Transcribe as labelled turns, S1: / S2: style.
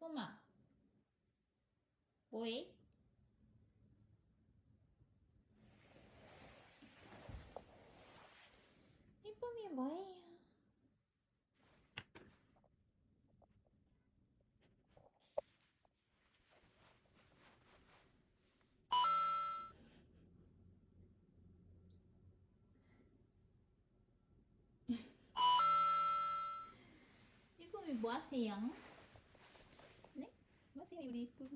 S1: 이쁨아, 뭐해? 이쁨이 뭐해요? 이쁨이 뭐 하세요? 네? 뭐 하세요, 우리 이쁨이?